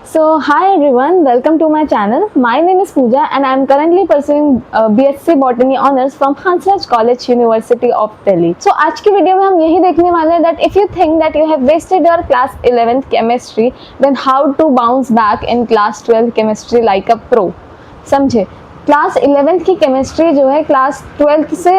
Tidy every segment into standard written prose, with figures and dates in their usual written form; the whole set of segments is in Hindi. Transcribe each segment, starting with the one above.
Hi everyone, welcome to my channel. My name is Pooja and I am currently pursuing BSc Botany Honours from Hansraj College, University of Delhi. So आज की वीडियो में हम यही देखने वाले हैं that if you think that you have wasted your class 11th chemistry, then how to bounce back in class 12th chemistry like a pro. समझे, क्लास 11th की केमिस्ट्री जो है क्लास 12th से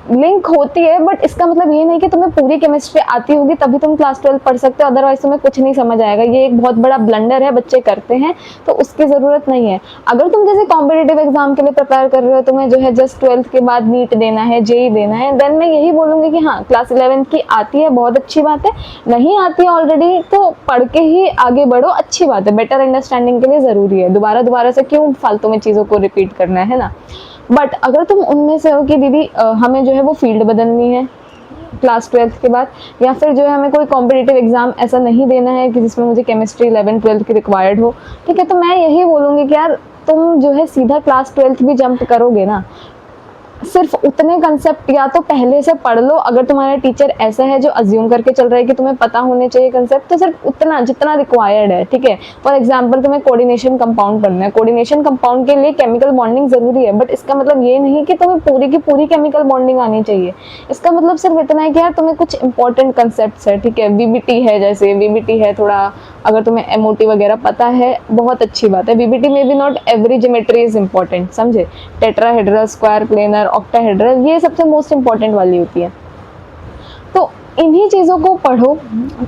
लिंक होती है, बट इसका मतलब ये नहीं कि तुम्हें पूरी केमिस्ट्री आती होगी तभी तुम क्लास 12 पढ़ सकते हो, अदरवाइज तुम्हें कुछ नहीं समझ आएगा। ये एक बहुत बड़ा ब्लंडर है, बच्चे करते हैं, तो उसकी ज़रूरत नहीं है। अगर तुम जैसे कॉम्पिटिटिव एग्जाम के लिए प्रिपेयर कर रहे हो, तुम्हें जो है जस्ट 12th के बाद नीट देना है, जेई देना है, देन मैं यही बोलूँगी कि हाँ, क्लास 11th की आती है, बहुत अच्छी बात है। नहीं आती है ऑलरेडी तो पढ़ के ही आगे बढ़ो, अच्छी बात है, बेटर अंडरस्टैंडिंग के लिए ज़रूरी है। दोबारा से क्यों फालतू में चीज़ों को रिपीट करना है ना। बट अगर तुम उनमें से हो कि दीदी हमें जो है वो फील्ड बदलनी है क्लास 12th के बाद, या फिर जो है हमें कोई कॉम्पिटिटिव एग्जाम ऐसा नहीं देना है कि जिसमें मुझे केमिस्ट्री 11th 12th की रिक्वायर्ड हो, ठीक है, तो मैं यही बोलूँगी कि यार तुम जो है सीधा क्लास 12th भी जंप करोगे ना, सिर्फ उतने कंसेप्ट या तो पहले से पढ़ लो। अगर तुम्हारा टीचर ऐसा है जो अज्यूम करके चल रहा है कि तुम्हें पता होने चाहिए कंसेप्ट, तो सिर्फ उतना जितना रिक्वायर्ड है, ठीक है। फॉर एग्जांपल तुम्हें कोऑर्डिनेशन कंपाउंड पढ़ना है, कोऑर्डिनेशन कंपाउंड के लिए केमिकल बॉन्डिंग जरूरी है, बट इसका मतलब ये नहीं कि तुम्हें पूरी की पूरी केमिकल बॉन्डिंग आनी चाहिए। इसका मतलब सिर्फ इतना है कि यार तुम्हें कुछ इंपॉर्टेंट कंसेप्ट है, ठीक है, वीबीटी है, जैसे वीबीटी है थोड़ा, अगर तुम्हें एमओटी वगैरह पता है बहुत अच्छी बात है। वीबीटी में भी not every geometry is important, समझे, टेट्राहेड्रल, स्क्वायर, प्लेनर, ऑक्टाहेड्रल, ये सबसे मोस्ट इंपॉर्टेंट वाली होती है। तो इन्हीं चीज़ों को पढ़ो,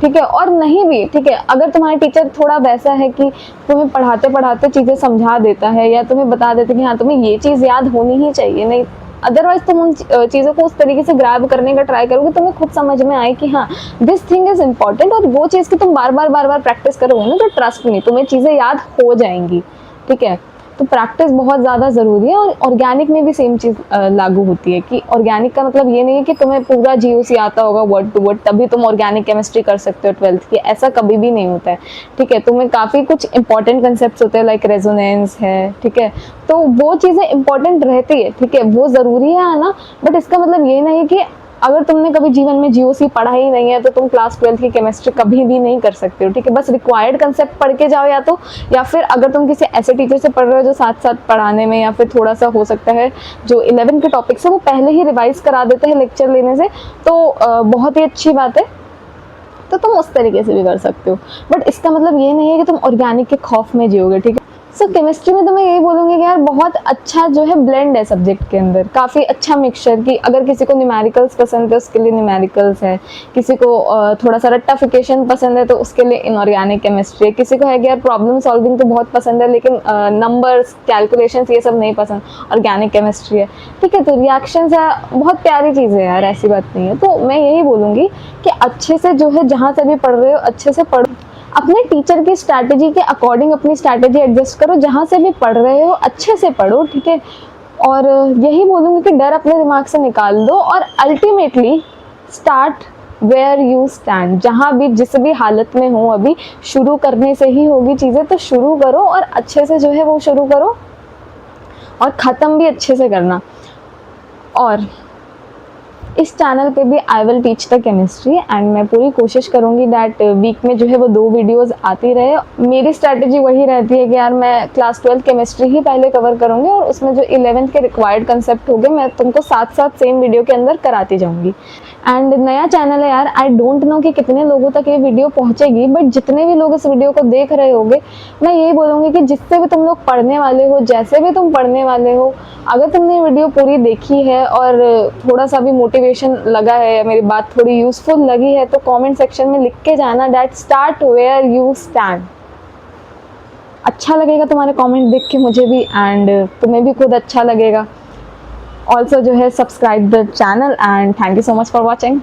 ठीक है। और नहीं भी, ठीक है, अगर तुम्हारा टीचर थोड़ा वैसा है कि तुम्हें पढ़ाते पढ़ाते चीज़ें समझा देता है या तुम्हें बता देते कि हाँ तुम्हें ये चीज़ याद होनी ही चाहिए, नहीं अदरवाइज तुम उन चीज़ों को उस तरीके से ग्रैब करने का ट्राई करोगे, तुम्हें खुद समझ में आए कि हाँ दिस थिंग इज इंपॉर्टेंट, और वो चीज़ की तुम बार बार प्रैक्टिस करोगे ना, तो ट्रस्ट नहीं, तुम्हें चीज़ें याद हो जाएंगी, ठीक है। तो प्रैक्टिस बहुत ज़्यादा ज़रूरी है। और ऑर्गेनिक में भी सेम चीज़ लागू होती है कि ऑर्गेनिक का मतलब ये नहीं है कि तुम्हें पूरा जीओसी आता होगा वर्ड टू वर्ड तभी तुम ऑर्गेनिक केमिस्ट्री कर सकते हो 12th की, ऐसा कभी भी नहीं होता है, ठीक है। तुम्हें काफ़ी कुछ इंपॉर्टेंट कंसेप्ट होते हैं, लाइक रेजोनेंस है, ठीक है, तो वो चीज़ें इंपॉर्टेंट रहती है, ठीक है, वो ज़रूरी है आना, बट इसका मतलब ये नहीं कि अगर तुमने कभी जीवन में जीओसी पढ़ा ही नहीं है तो तुम क्लास 12th की केमिस्ट्री कभी भी नहीं कर सकते हो, ठीक है। बस रिक्वायर्ड कंसेप्ट पढ़ के जाओ, या फिर अगर तुम किसी ऐसे टीचर से पढ़ रहे हो जो साथ साथ पढ़ाने में, या फिर थोड़ा सा हो सकता है जो 11 के टॉपिक्स है वो पहले ही रिवाइज करा देते हैं लेक्चर लेने से, तो बहुत ही अच्छी बात है, तो तुम उस तरीके से भी कर सकते हो। बट इसका मतलब ये नहीं है कि तुम ऑर्गेनिक के खौफ में जियोगे, ठीक है। सो केमिस्ट्री में तो मैं यही बोलूँगी कि यार बहुत अच्छा जो है ब्लेंड है सब्जेक्ट के अंदर, काफ़ी अच्छा मिक्सचर, कि अगर किसी को न्यूमेरिकल्स पसंद है उसके लिए न्यूमेरिकल्स है, किसी को थोड़ा सा रट्टाफिकेशन पसंद है तो उसके लिए इनऑर्गेनिक केमिस्ट्री है, किसी को है कि यार प्रॉब्लम सॉल्विंग तो बहुत पसंद है लेकिन नंबर्स, कैलकुलेशंस ये सब नहीं पसंद, ऑर्गेनिक केमिस्ट्री है, ठीक है। तो रिएक्शंस है, बहुत प्यारी चीज़ है यार, ऐसी बात नहीं है। तो मैं यही बोलूँगी कि अच्छे से जो है जहाँ से भी पढ़ रहे हो अच्छे से पढ़ो, अपने टीचर की स्ट्रैटेजी के अकॉर्डिंग अपनी स्ट्रैटेजी एडजस्ट करो, जहाँ से भी पढ़ रहे हो अच्छे से पढ़ो, ठीक है। और यही बोलूँगी कि डर अपने दिमाग से निकाल दो, और ultimately start where you stand, जहाँ भी जिस भी हालत में हो, अभी शुरू करने से ही होगी चीज़ें, तो शुरू करो और अच्छे से जो है वो शुरू करो और ख़त्म भी अच्छे से करना। और इस चैनल पे भी I will teach the chemistry, and मैं पूरी कोशिश करूँगी दैट वीक में जो है वो 2 वीडियोस आती रहे। मेरी स्ट्रैटेजी वही रहती है कि यार मैं क्लास 12 केमिस्ट्री ही पहले कवर करूँगी, और उसमें जो 11th के रिक्वायर्ड कंसेप्ट होंगे मैं तुमको साथ साथ सेम वीडियो के अंदर कराती जाऊँगी। एंड नया चैनल है यार, आई डोंट नो कि कितने लोगों तक ये वीडियो पहुँचेगी, बट जितने भी लोग इस वीडियो को देख रहे होंगे, मैं यही बोलूँगी कि जिससे भी तुम लोग पढ़ने वाले हो, जैसे भी तुम पढ़ने वाले हो, अगर तुमने वीडियो पूरी देखी है और थोड़ा सा भी मोटिवेशन लगा है या मेरी बात थोड़ी यूजफुल लगी है, तो कमेंट सेक्शन में लिख के जाना that start where you stand. अच्छा लगेगा तुम्हारे कमेंट देख के मुझे भी, एंड तुम्हें भी खुद अच्छा लगेगा। ऑल्सो जो है subscribe the channel, and thank you so much for watching.